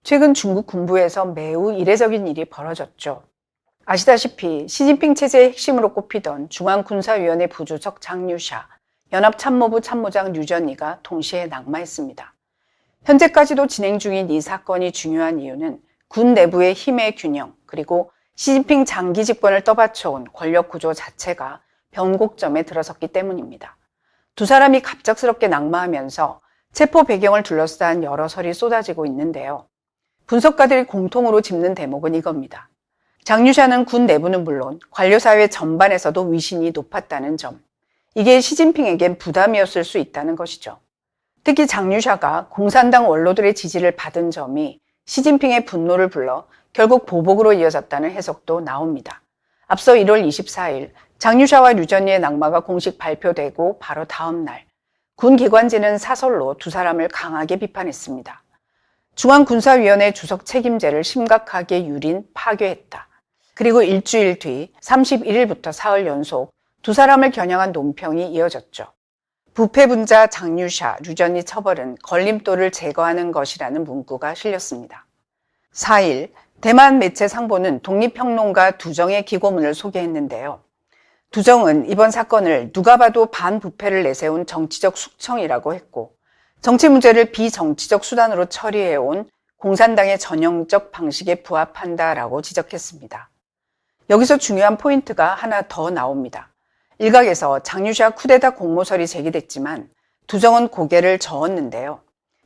최근 중국 군부에서 매우 이례적인 일이 벌어졌죠. 아시다시피 시진핑 체제의 핵심으로 꼽히던 중앙군사위원회 부주석 장류샤, 연합참모부 참모장 류전이가 동시에 낙마했습니다. 현재까지도 진행 중인 이 사건이 중요한 이유는 군 내부의 힘의 균형, 그리고 시진핑 장기 집권을 떠받쳐온 권력 구조 자체가 변곡점에 들어섰기 때문입니다. 두 사람이 갑작스럽게 낙마하면서 체포 배경을 둘러싼 여러 설이 쏟아지고 있는데요. 분석가들이 공통으로 짚는 대목은 이겁니다. 장류샤는 군 내부는 물론 관료사회 전반에서도 위신이 높았다는 점. 이게 시진핑에겐 부담이었을 수 있다는 것이죠. 특히 장류샤가 공산당 원로들의 지지를 받은 점이 시진핑의 분노를 불러 결국 보복으로 이어졌다는 해석도 나옵니다. 앞서 1월 24일 장류샤와 류전이의 낙마가 공식 발표되고 바로 다음 날 군 기관지는 사설로 두 사람을 강하게 비판했습니다. 중앙군사위원회 주석 책임제를 심각하게 유린, 파괴했다. 그리고 일주일 뒤 31일부터 사흘 연속 두 사람을 겨냥한 논평이 이어졌죠. 부패분자 장류샤, 류전이 처벌은 걸림돌을 제거하는 것이라는 문구가 실렸습니다. 4일 대만 매체 상보는 독립평론가 두정의 기고문을 소개했는데요. 두정은 이번 사건을 누가 봐도 반부패를 내세운 정치적 숙청이라고 했고, 정치 문제를 비정치적 수단으로 처리해온 공산당의 전형적 방식에 부합한다라고 지적했습니다. 여기서 중요한 포인트가 하나 더 나옵니다. 일각에서 장류샤 쿠데타 공모설이 제기됐지만 두정은 고개를 저었는데요.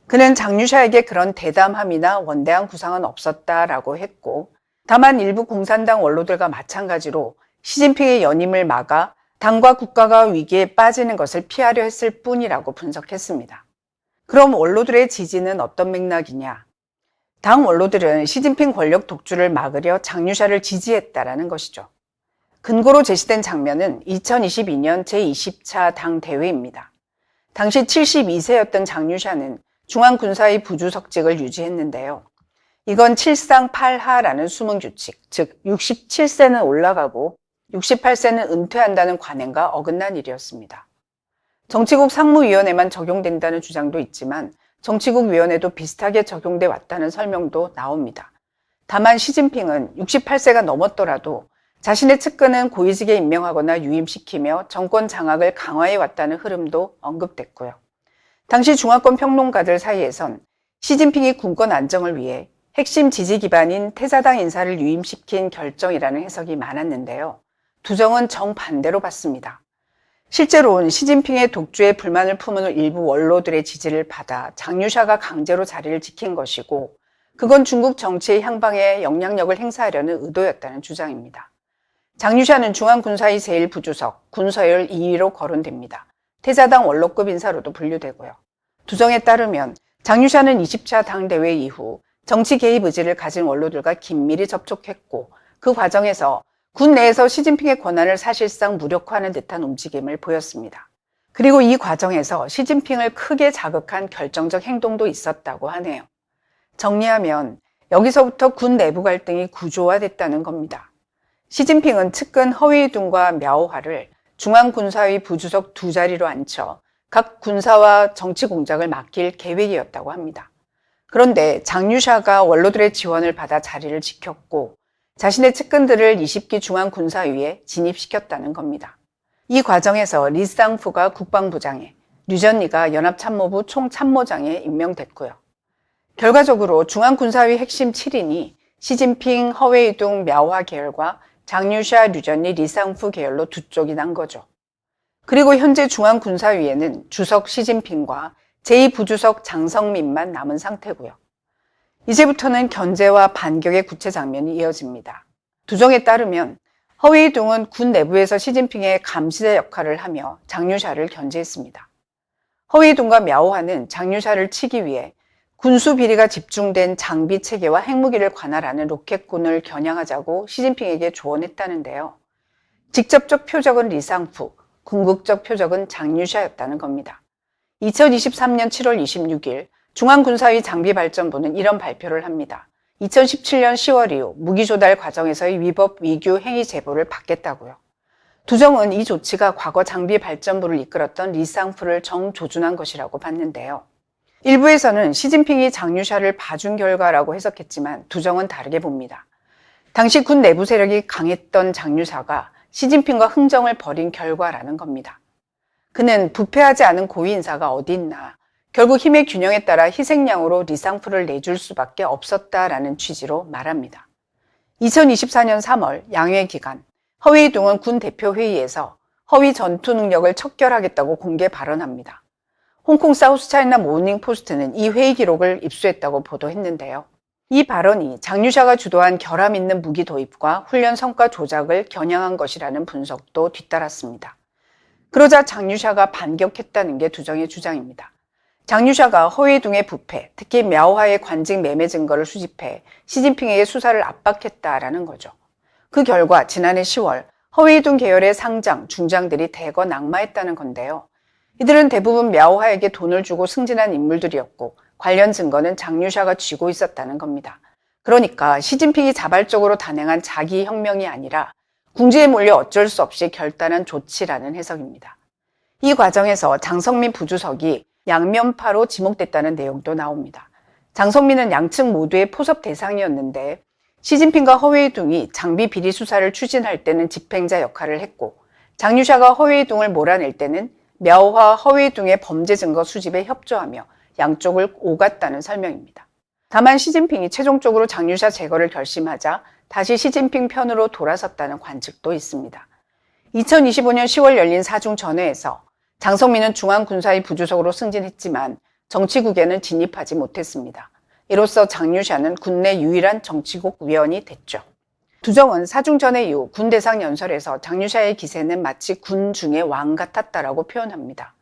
그는 장류샤에게 그런 대담함이나 원대한 구상은 없었다라고 했고, 다만 일부 공산당 원로들과 마찬가지로 시진핑의 연임을 막아 당과 국가가 위기에 빠지는 것을 피하려 했을 뿐이라고 분석했습니다. 그럼 원로들의 지지는 어떤 맥락이냐? 당 원로들은 시진핑 권력 독주를 막으려 장류샤를 지지했다라는 것이죠. 근거로 제시된 장면은 2022년 제20차 당 대회입니다. 당시 72세였던 장류샤는 중앙군사위 부주석직을 유지했는데요. 이건 7상8하라는 수문규칙, 즉 67세는 올라가고 68세는 은퇴한다는 관행과 어긋난 일이었습니다. 정치국 상무위원회만 적용된다는 주장도 있지만 정치국 위원회도 비슷하게 적용돼 왔다는 설명도 나옵니다. 다만 시진핑은 68세가 넘었더라도 자신의 측근은 고위직에 임명하거나 유임시키며 정권 장악을 강화해 왔다는 흐름도 언급됐고요. 당시 중화권 평론가들 사이에선 시진핑이 군권 안정을 위해 핵심 지지 기반인 태사당 인사를 유임시킨 결정이라는 해석이 많았는데요. 두정은 정반대로 봤습니다. 실제로는 시진핑의 독주에 불만을 품은 일부 원로들의 지지를 받아 장류샤가 강제로 자리를 지킨 것이고, 그건 중국 정치의 향방에 영향력을 행사하려는 의도였다는 주장입니다. 장류샤는 중앙군사위 제1부주석, 군서열 2위로 거론됩니다. 태자당 원로급 인사로도 분류되고요. 두정에 따르면 장류샤는 20차 당대회 이후 정치 개입 의지를 가진 원로들과 긴밀히 접촉했고, 그 과정에서 군 내에서 시진핑의 권한을 사실상 무력화하는 듯한 움직임을 보였습니다. 그리고 이 과정에서 시진핑을 크게 자극한 결정적 행동도 있었다고 하네요. 정리하면 여기서부터 군 내부 갈등이 구조화됐다는 겁니다. 시진핑은 측근 허웨이둥과 мя오화를 중앙군사위 부주석 두 자리로 앉혀 각 군사와 정치 공작을 맡길 계획이었다고 합니다. 그런데 장류샤가 원로들의 지원을 받아 자리를 지켰고 자신의 측근들을 20기 중앙군사위에 진입시켰다는 겁니다. 이 과정에서 리쌍푸가 국방부장에, 류전리가 연합참모부 총참모장에 임명됐고요. 결과적으로 중앙군사위 핵심 7인이 시진핑, 허웨이둥, мя오화 계열과 장류샤, 류전리, 리쌍푸 계열로 두 쪽이 난 거죠. 그리고 현재 중앙군사위에는 주석 시진핑과 제2부주석 장성민만 남은 상태고요. 이제부터는 견제와 반격의 구체 장면이 이어집니다. 두정에 따르면 허웨이둥은 군 내부에서 시진핑의 감시자 역할을 하며 장류샤를 견제했습니다. 허웨이둥과 мя오화는 장류샤를 치기 위해 군수 비리가 집중된 장비 체계와 핵무기를 관할하는 로켓군을 겨냥하자고 시진핑에게 조언했다는데요. 직접적 표적은 리쌍푸, 궁극적 표적은 장류샤였다는 겁니다. 2023년 7월 26일 중앙군사위 장비발전부는 이런 발표를 합니다. 2017년 10월 이후 무기 조달 과정에서의 위법 위규 행위 제보를 받겠다고요. 두정은 이 조치가 과거 장비발전부를 이끌었던 리쌍푸를 정조준한 것이라고 봤는데요. 일부에서는 시진핑이 장류샤를 봐준 결과라고 해석했지만 두정은 다르게 봅니다. 당시 군 내부 세력이 강했던 장류샤가 시진핑과 흥정을 벌인 결과라는 겁니다. 그는 부패하지 않은 고위 인사가 어디 있나, 결국 힘의 균형에 따라 희생양으로 리상프를 내줄 수밖에 없었다라는 취지로 말합니다. 2024년 3월 양회 기간, 허웨이둥은 군 대표회의에서 허위 전투 능력을 척결하겠다고 공개 발언합니다. 홍콩 사우스차이나 모닝포스트는 이 회의 기록을 입수했다고 보도했는데요. 이 발언이 장류샤가 주도한 결함 있는 무기 도입과 훈련 성과 조작을 겨냥한 것이라는 분석도 뒤따랐습니다. 그러자 장류샤가 반격했다는 게 두정의 주장입니다. 장류샤가 허웨이둥의 부패, 특히 мя오하의 관직 매매 증거를 수집해 시진핑에게 수사를 압박했다라는 거죠. 그 결과 지난해 10월 허웨이둥 계열의 상장, 중장들이 대거 낙마했다는 건데요. 이들은 대부분 мя오하에게 돈을 주고 승진한 인물들이었고 관련 증거는 장류샤가 쥐고 있었다는 겁니다. 그러니까 시진핑이 자발적으로 단행한 자기 혁명이 아니라 궁지에 몰려 어쩔 수 없이 결단한 조치라는 해석입니다. 이 과정에서 장성민 부주석이 양면파로 지목됐다는 내용도 나옵니다. 장성민은 양측 모두의 포섭 대상이었는데 시진핑과 허웨이둥이 장비 비리 수사를 추진할 때는 집행자 역할을 했고 장류샤가 허웨이둥을 몰아낼 때는 мя오하 허웨이둥의 범죄 증거 수집에 협조하며 양쪽을 오갔다는 설명입니다. 다만 시진핑이 최종적으로 장류샤 제거를 결심하자 다시 시진핑 편으로 돌아섰다는 관측도 있습니다. 2025년 10월 열린 사중전회에서 장성민은 중앙군사위 부주석으로 승진했지만 정치국에는 진입하지 못했습니다. 이로써 장류샤는 군내 유일한 정치국 위원이 됐죠. 두정은 사중전회 이후 군대상 연설에서 장류샤의 기세는 마치 군 중의 왕 같았다라고 표현합니다.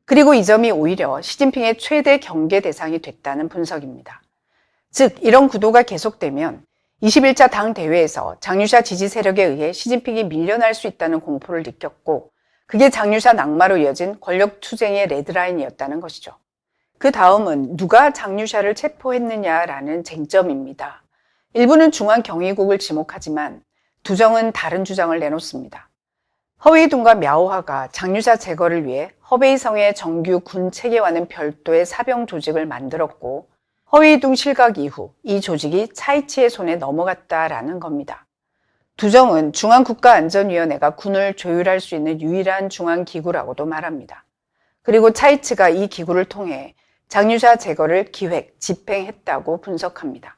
그리고 이 점이 오히려 시진핑의 최대 경계 대상이 됐다는 분석입니다. 즉 이런 구도가 계속되면 21차 당 대회에서 장류샤 지지 세력에 의해 시진핑이 밀려날 수 있다는 공포를 느꼈고 그게 장류샤 낙마로 이어진 권력 투쟁의 레드라인이었다는 것이죠. 그 다음은 누가 장류샤를 체포했느냐라는 쟁점입니다. 일부는 중앙경위국을 지목하지만 두정은 다른 주장을 내놓습니다. 허웨이둥과 мя오하가 장류샤 제거를 위해 허베이성의 정규 군 체계와는 별도의 사병 조직을 만들었고 허웨이둥 실각 이후 이 조직이 차이치의 손에 넘어갔다라는 겁니다. 두정은 중앙국가안전위원회가 군을 조율할 수 있는 유일한 중앙기구라고도 말합니다. 그리고 차이치가 이 기구를 통해 장류샤 제거를 기획, 집행했다고 분석합니다.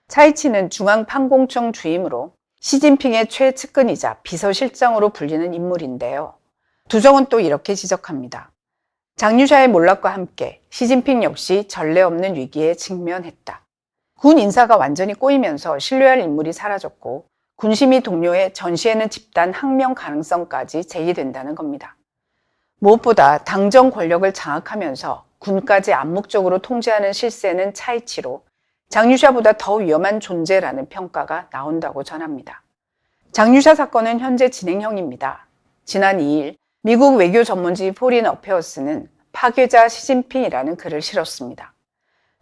차이치는 중앙판공청 주임으로 시진핑의 최측근이자 비서실장으로 불리는 인물인데요. 두정은 또 이렇게 지적합니다. 장류샤의 몰락과 함께 시진핑 역시 전례 없는 위기에 직면했다. 군 인사가 완전히 꼬이면서 신뢰할 인물이 사라졌고 군심이 동료해 전시에는 집단 항명 가능성까지 제기된다는 겁니다. 무엇보다 당정 권력을 장악하면서 군까지 암묵적으로 통제하는 실세는 차이치로 장류샤보다 더 위험한 존재라는 평가가 나온다고 전합니다. 장류샤 사건은 현재 진행형입니다. 지난 2일 미국 외교 전문지 포린 어페어스는 파괴자 시진핑이라는 글을 실었습니다.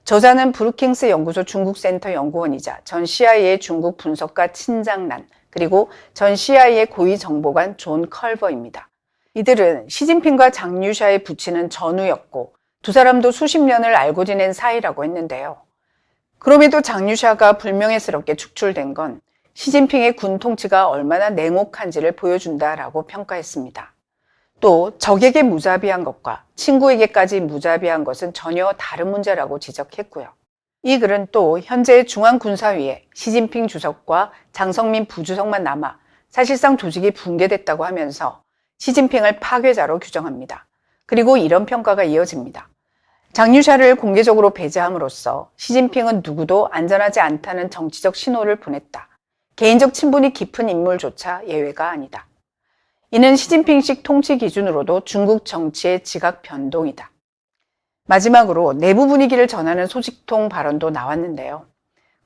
저자는 브루킹스 연구소 중국센터 연구원이자 전 CIA 중국 분석가 친장난 그리고 전 CIA 고위 정보관 존 컬버입니다. 이들은 시진핑과 장류샤의 부친은 전우였고 두 사람도 수십 년을 알고 지낸 사이라고 했는데요. 그럼에도 장류샤가 불명예스럽게 축출된 건 시진핑의 군 통치가 얼마나 냉혹한지를 보여준다라고 평가했습니다. 또 적에게 무자비한 것과 친구에게까지 무자비한 것은 전혀 다른 문제라고 지적했고요. 이 글은 또 현재 중앙군사위에 시진핑 주석과 장성민 부주석만 남아 사실상 조직이 붕괴됐다고 하면서 시진핑을 파괴자로 규정합니다. 그리고 이런 평가가 이어집니다. 장류샤를 공개적으로 배제함으로써 시진핑은 누구도 안전하지 않다는 정치적 신호를 보냈다. 개인적 친분이 깊은 인물조차 예외가 아니다. 이는 시진핑식 통치 기준으로도 중국 정치의 지각 변동이다. 마지막으로 내부 분위기를 전하는 소식통 발언도 나왔는데요.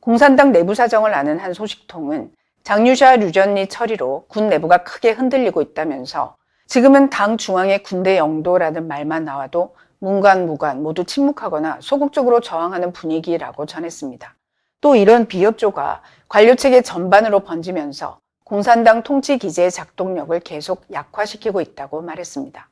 공산당 내부 사정을 아는 한 소식통은 장류샤 류전리 처리로 군 내부가 크게 흔들리고 있다면서 지금은 당 중앙의 군대 영도라는 말만 나와도 문관 모두 침묵하거나 소극적으로 저항하는 분위기라고 전했습니다. 또 이런 비협조가 관료체계 전반으로 번지면서 공산당 통치 기제의 작동력을 계속 약화시키고 있다고 말했습니다.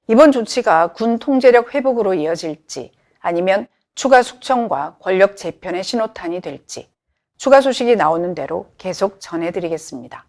이번 조치가 군 통제력 회복으로 이어질지 아니면 추가 숙청과 권력 재편의 신호탄이 될지 추가 소식이 나오는 대로 계속 전해드리겠습니다.